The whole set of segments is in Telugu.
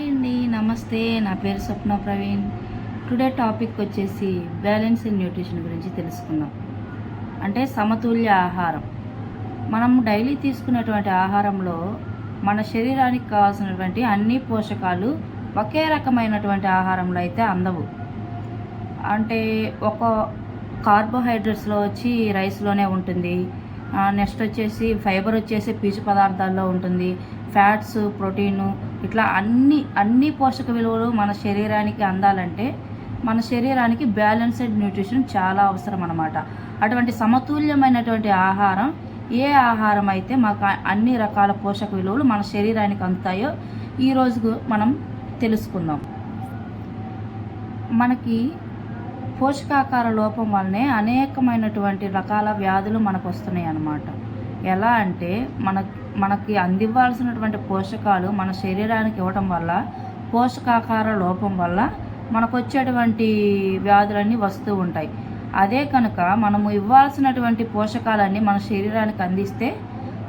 హాయ్ అండి, నమస్తే. నా పేరు స్వప్న ప్రవీణ్. టుడే టాపిక్ వచ్చేసి బ్యాలెన్స్ ఇన్ న్యూట్రిషన్ గురించి తెలుసుకుందాం. అంటే సమతుల్య ఆహారం. మనం డైలీ తీసుకునేటువంటి ఆహారంలో మన శరీరానికి కావాల్సినటువంటి అన్ని పోషకాలు ఒకే రకమైనటువంటి ఆహారంలో అయితే అందవు. అంటే ఒక కార్బోహైడ్రేట్స్లో వచ్చి రైస్లోనే ఉంటుంది, నెక్స్ట్ వచ్చేసి ఫైబర్ వచ్చేసి పీచు పదార్థాల్లో ఉంటుంది, ఫ్యాట్స్, ప్రోటీను, ఇట్లా అన్ని పోషక విలువలు మన శరీరానికి అందాలంటే మన శరీరానికి బ్యాలెన్స్డ్ న్యూట్రిషన్ చాలా అవసరం అన్నమాట. అటువంటి సమతుల్యమైనటువంటి ఆహారం ఏ ఆహారం అయితే మాకు అన్ని రకాల పోషక విలువలు మన శరీరానికి అందుతాయో ఈరోజు మనం తెలుసుకుందాం. మనకి పోషకాహార లోపం వల్లనే అనేకమైనటువంటి రకాల వ్యాధులు మనకు వస్తున్నాయి అన్నమాట. ఎలా అంటే మనకి అందివ్వాల్సినటువంటి పోషకాలు మన శరీరానికి ఇవ్వటం వల్ల, పోషకాహార లోపం వల్ల మనకు వచ్చేటువంటి వ్యాధులన్నీ వస్తూ ఉంటాయి. అదే కనుక మనము ఇవ్వాల్సినటువంటి పోషకాలన్నీ మన శరీరానికి అందిస్తే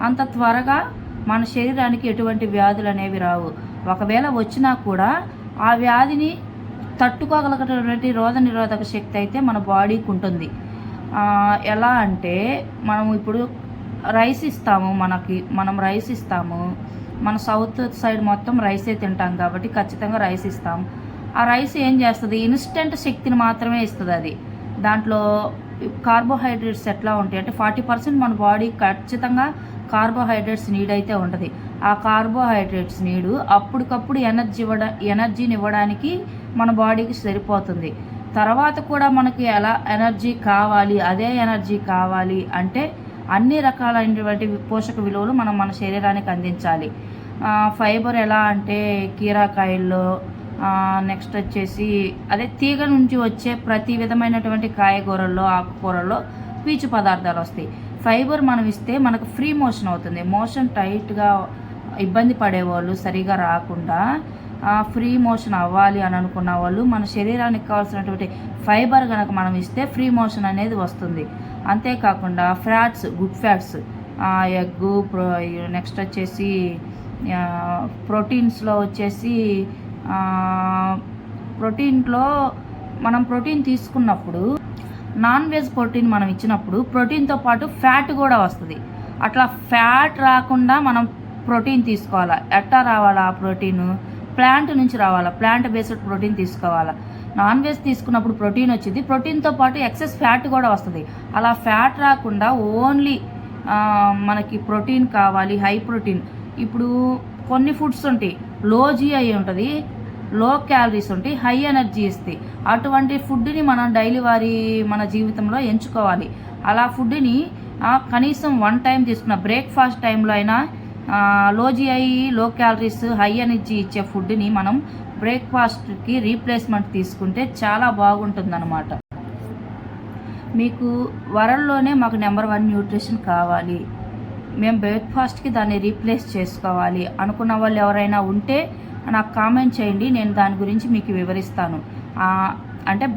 అంత త్వరగా మన శరీరానికి ఎటువంటి వ్యాధులు అనేవి రావు. ఒకవేళ వచ్చినా కూడా ఆ వ్యాధిని తట్టుకోగలిగినటువంటి రోగనిరోధక శక్తి అయితే మన బాడీకి ఉంటుంది. ఎలా అంటే మనం ఇప్పుడు రైస్ ఇస్తాము, మనం రైస్ ఇస్తాము, మన సౌత్ సైడ్ మొత్తం రైసే తింటాం కాబట్టి ఖచ్చితంగా రైస్ ఇస్తాం. ఆ రైస్ ఏం చేస్తుంది? ఇన్స్టెంట్ శక్తిని మాత్రమే ఇస్తుంది. అది దాంట్లో కార్బోహైడ్రేట్స్ ఎట్లా ఉంటాయి అంటే 40% మన బాడీ ఖచ్చితంగా కార్బోహైడ్రేట్స్ నీడ్ అయితే ఉంటుంది. ఆ కార్బోహైడ్రేట్స్ నీడు అప్పటికప్పుడు ఎనర్జీని ఇవ్వడానికి మన బాడీకి సరిపోతుంది. తర్వాత కూడా మనకి ఎలా ఎనర్జీ కావాలి, అదే ఎనర్జీ కావాలి అంటే అన్ని రకాలైనటువంటి పోషక విలువలు మనం మన శరీరానికి అందించాలి. ఫైబర్ ఎలా అంటే కీరాకాయల్లో, నెక్స్ట్ వచ్చేసి అదే తీగ నుంచి వచ్చే ప్రతి విధమైనటువంటి కాయగూరల్లో, ఆకుకూరల్లో పీచు పదార్థాలు వస్తాయి. ఫైబర్ మనం ఇస్తే మనకు ఫ్రీ మోషన్ అవుతుంది. మోషన్ టైట్గా ఇబ్బంది పడేవాళ్ళు, సరిగా రాకుండా ఫ్రీ మోషన్ అవ్వాలి అని అనుకున్న వాళ్ళు మన శరీరానికి కావాల్సినటువంటి ఫైబర్ కనుక మనం ఇస్తే ఫ్రీ మోషన్ అనేది వస్తుంది. అంతేకాకుండా fats, good fats, egg, next వచ్చేసి ప్రోటీన్స్లో వచ్చేసి ప్రోటీన్లో మనం ప్రోటీన్ తీసుకున్నప్పుడు నాన్ వెజ్ ప్రోటీన్ మనం ఇచ్చినప్పుడు ప్రోటీన్తో పాటు ఫ్యాట్ కూడా వస్తుంది. అట్లా ఫ్యాట్ రాకుండా మనం ప్రోటీన్ తీసుకోవాలా. ఎట్టా రావాలా ఆ ప్రోటీను? ప్లాంట్ నుంచి రావాలా, ప్లాంట్ బేస్డ్ ప్రోటీన్ తీసుకోవాలా. నాన్ వెజ్ తీసుకున్నప్పుడు ప్రోటీన్ వచ్చింది, ప్రోటీన్తో పాటు ఎక్సెస్ ఫ్యాట్ కూడా వస్తుంది. అలా ఫ్యాట్ రాకుండా ఓన్లీ మనకి ప్రోటీన్ కావాలి, హై ప్రోటీన్. ఇప్పుడు కొన్ని ఫుడ్స్ ఉంటాయి, లో జీఐ ఉంటుంది, లో క్యాలరీస్ ఉంటాయి, హై ఎనర్జీ ఇస్తాయి. అటువంటి ఫుడ్ని మనం డైలీ మన జీవితంలో ఎంచుకోవాలి. అలా ఫుడ్ని కనీసం 1 టైం తీసుకున్న బ్రేక్ఫాస్ట్ టైంలో అయినా లో జీఐ, లో క్యాలరీస్, హై ఎనర్జీ ఇచ్చే ఫుడ్ని మనం బ్రేక్ఫాస్ట్కి రీప్లేస్మెంట్ తీసుకుంటే చాలా బాగుంటుందన్నమాట. మీకు వరల్డ్లోనే మాకు నెంబర్ 1 న్యూట్రిషన్ కావాలి, మేము బ్రేక్ఫాస్ట్కి దాన్ని రీప్లేస్ చేసుకోవాలి అనుకున్న వాళ్ళు ఎవరైనా ఉంటే నాకు కామెంట్ చేయండి, నేను దాని గురించి మీకు వివరిస్తాను. అంటే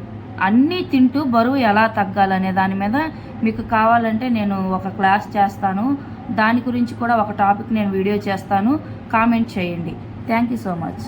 అన్నీ తింటూ బరువు ఎలా తగ్గాలనే దాని మీద మీకు కావాలంటే నేను ఒక క్లాస్ చేస్తాను. దాని గురించి కూడా ఒక టాపిక్ నేను వీడియో చేస్తాను. కామెంట్ చేయండి. Thank you so much.